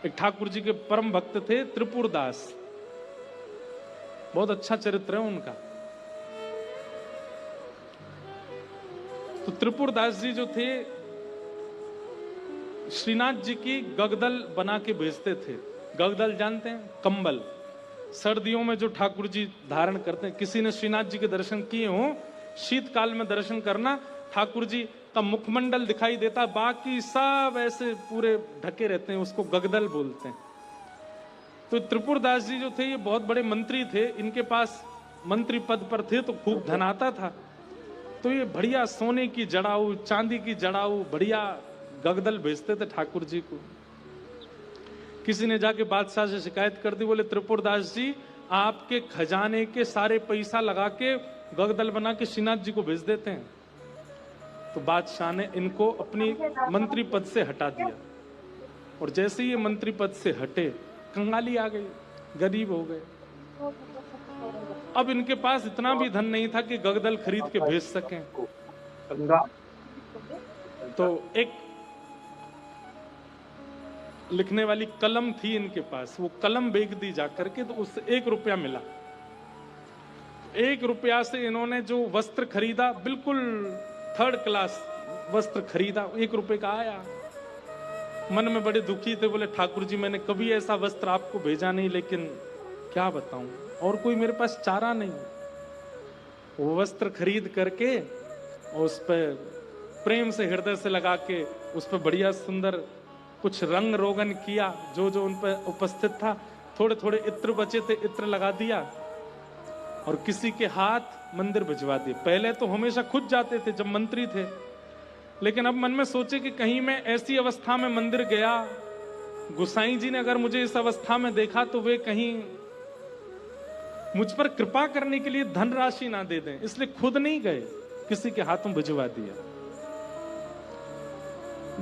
एक ठाकुर जी के परम भक्त थे त्रिपुरदास, बहुत अच्छा चरित्र है उनका। तो त्रिपुरदास जी जो थे श्रीनाथ जी की गगदल बना के भेजते थे। गगदल जानते हैं? कंबल, सर्दियों में जो ठाकुर जी धारण करते हैं। किसी ने श्रीनाथ जी के दर्शन किए हो, शीतकाल में दर्शन करना, ठाकुर जी का मुखमंडल दिखाई देता, बाकी सब ऐसे पूरे ढके रहते हैं, उसको गगदल बोलते हैं। तो त्रिपुरदास जी जो थे ये बहुत बड़े मंत्री थे, इनके पास मंत्री पद पर थे तो खूब धन आता था। तो ये बढ़िया सोने की जड़ाऊ, चांदी की जड़ाऊ, बढ़िया गगदल भेजते थे ठाकुर जी को। किसी ने जाके बादशाह से शिकायत कर दी, बोले त्रिपुरदास जी आपके खजाने के सारे पैसा लगा के गगदल बना के श्रीनाथ जी को भेज देते हैं। तो बादशाह ने इनको अपनी मंत्री पद से हटा दिया, और जैसे ही ये मंत्री पद से हटे कंगाली आ गई, गरीब हो गए। अब इनके पास इतना भी धन नहीं था कि गगदल खरीद के भेज सकें। तो एक लिखने वाली कलम थी इनके पास, वो कलम बेच दी जाकर के, तो उससे 1 रुपया मिला। 1 रुपया से इन्होंने जो वस्त्र खरीदा, बिल्कुल 3rd क्लास वस्त्र खरीदा, 1 रुपए का आया। मन में बड़े दुखी थे, बोले ठाकुर जी मैंने कभी ऐसा वस्त्र आपको भेजा नहीं, लेकिन क्या बताऊं, और कोई मेरे पास चारा नहीं। वो वस्त्र खरीद करके और उस पर प्रेम से हृदय से लगा के उस पर बढ़िया सुंदर कुछ रंग रोगन किया, जो जो उन पर उपस्थित था। थोड़े थोड़े इत्र बचे थे, इत्र लगा दिया और किसी के हाथ मंदिर भिजवा दिए। पहले तो हमेशा खुद जाते थे जब मंत्री थे, लेकिन अब मन में सोचे कि कहीं मैं ऐसी अवस्था में मंदिर गया, गुसाई जी ने अगर मुझे इस अवस्था में देखा तो वे कहीं मुझ पर कृपा करने के लिए धनराशि ना दे दें, इसलिए खुद नहीं गए, किसी के हाथों भिजवा दिया।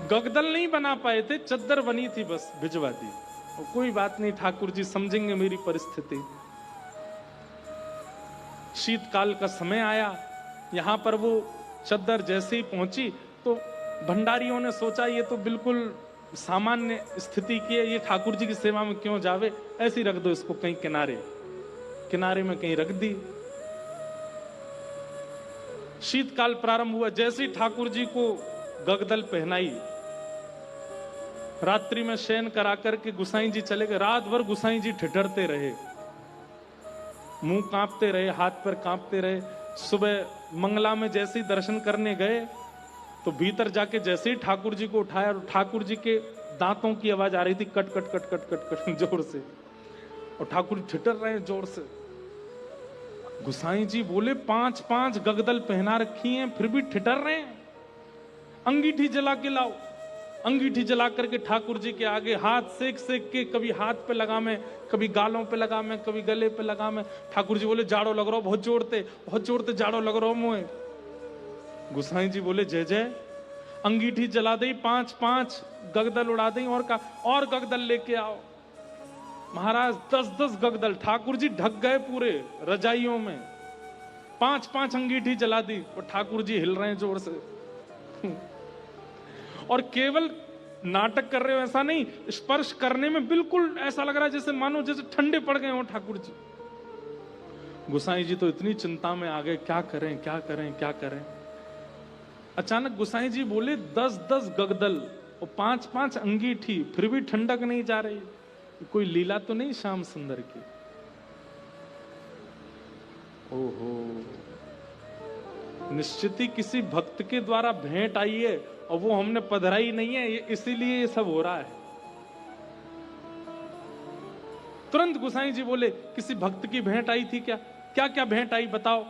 गगदल नहीं बना पाए थे, चद्दर बनी थी, बस भिजवा दी। और कोई बात नहीं, ठाकुर जी समझेंगे मेरी परिस्थिति। शीतकाल का समय आया, यहां पर वो चद्दर जैसे ही पहुंची तो भंडारियों ने सोचा ये तो बिल्कुल सामान्य स्थिति की है, ये ठाकुर जी की सेवा में क्यों जावे, ऐसे ही रख दो इसको कहीं किनारे किनारे में कहीं रख दी। शीतकाल प्रारंभ हुआ, जैसे ही ठाकुर जी को गगदल पहनाई, रात्रि में शयन करा करके गुसाई जी चले गए। रात भर गुसाई जी ठिठुरते रहे, मुंह कांपते रहे, हाथ पर कांपते रहे। सुबह मंगला में जैसे ही दर्शन करने गए तो भीतर जाके जैसे ही ठाकुर जी को उठाया, ठाकुर जी के दांतों की आवाज आ रही थी, cut cut cut cut cut cut जोर से, और ठाकुर जी ठिठुर रहे हैं जोर से। गुसाई जी बोले 5-5 गगदल पहना रखी हैं फिर भी ठिठुर रहे हैं, अंगीठी जला के लाओ। अंगीठी जला करके ठाकुर जी के आगे हाथ सेक सेक के, कभी हाथ पे लगा में, कभी गालों पे लगा में, कभी गले पे लगा में। ठाकुर जी बोले जाड़ो लग रहा हो, बहुत जोड़ते जाड़ो लग रहा हो मुझे। गुसाई जी बोले जय जय। अंगीठी जला दी, 5-5 गगदल उड़ा दी, और गगदल लेके आओ। महाराज 10-10 गगदल, ठाकुर जी ढक गए पूरे रजाइयों में। 5-5 अंगीठी जला दी और ठाकुर जी हिल रहे हैं जोर से। और केवल नाटक कर रहे हो ऐसा नहीं, स्पर्श करने में बिल्कुल ऐसा लग रहा है जैसे मानो जैसे ठंडे पड़ गए हो ठाकुर जी। गुसाई जी तो इतनी चिंता में आ गए, क्या करें क्या करें क्या करें। अचानक गुसाई जी बोले 10-10 गगदल और 5-5 अंगीठी, फिर भी ठंडक नहीं जा रही, कोई लीला तो नहीं श्याम सुंदर की। ओहो, निश्चित ही किसी भक्त के द्वारा भेंट आई है और वो हमने पधराई नहीं है, इसीलिए ये सब हो रहा है। तुरंत गुसाई जी बोले किसी भक्त की भेंट आई थी क्या? क्या क्या भेंट आई बताओ।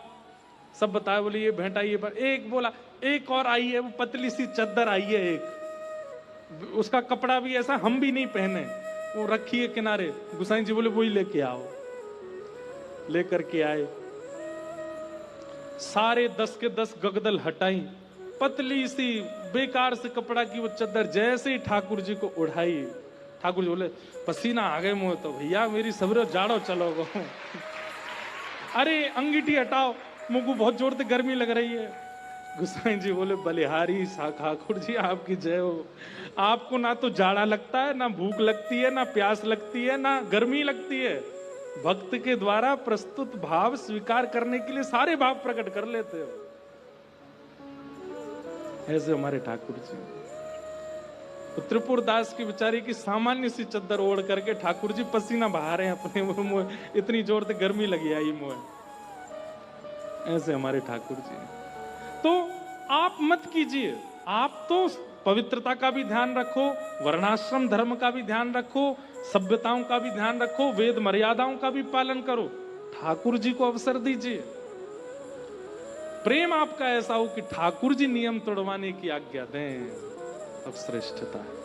सब बताया, बोले ये भेंट आई है। पर एक बोला एक और आई है, वो पतली सी चद्दर आई है एक, उसका कपड़ा भी ऐसा हम भी नहीं पहने, वो रखी है किनारे। गुसाई जी बोले वही लेके आओ। लेकर के आए, सारे 10 के 10 गगदल हटाई, पतली सी बेकार से कपड़ा की वो चद्दर जैसे ही ठाकुर जी को उड़ाई, ठाकुर जी बोले पसीना आ गए मुंह, तो भैया मेरी सबरे जाड़ो चलोगो। अरे अंगीठी हटाओ, मुंह को बहुत जोर से गर्मी लग रही है। गोसाई जी बोले बलिहारी ठाकुर जी आपकी जय हो। आपको ना तो जाड़ा लगता है, ना भूख लगती है, ना प्यास लगती है, ना गर्मी लगती है। भक्त के द्वारा प्रस्तुत भाव स्वीकार करने के लिए सारे भाव प्रकट कर लेते हो। ऐसे हमारे ठाकुर जी। तो त्रिपुर दास की बेचारी की सामान्य सी चद्दर ओढ़ करके ठाकुर जी पसीना बहा रहे हैं अपने मुंह, इतनी जोर से गर्मी लगी आई मुंह। ऐसे हमारे ठाकुर जी। तो आप मत कीजिए, आप तो पवित्रता का भी ध्यान रखो, वर्णाश्रम धर्म का भी ध्यान रखो, सभ्यताओं का भी ध्यान रखो, वेद मर्यादाओं का भी पालन करो। ठाकुर जी को अवसर दीजिए। प्रेम आपका ऐसा हो कि ठाकुर जी नियम तोड़वाने की आज्ञा दें, अब श्रेष्ठता है।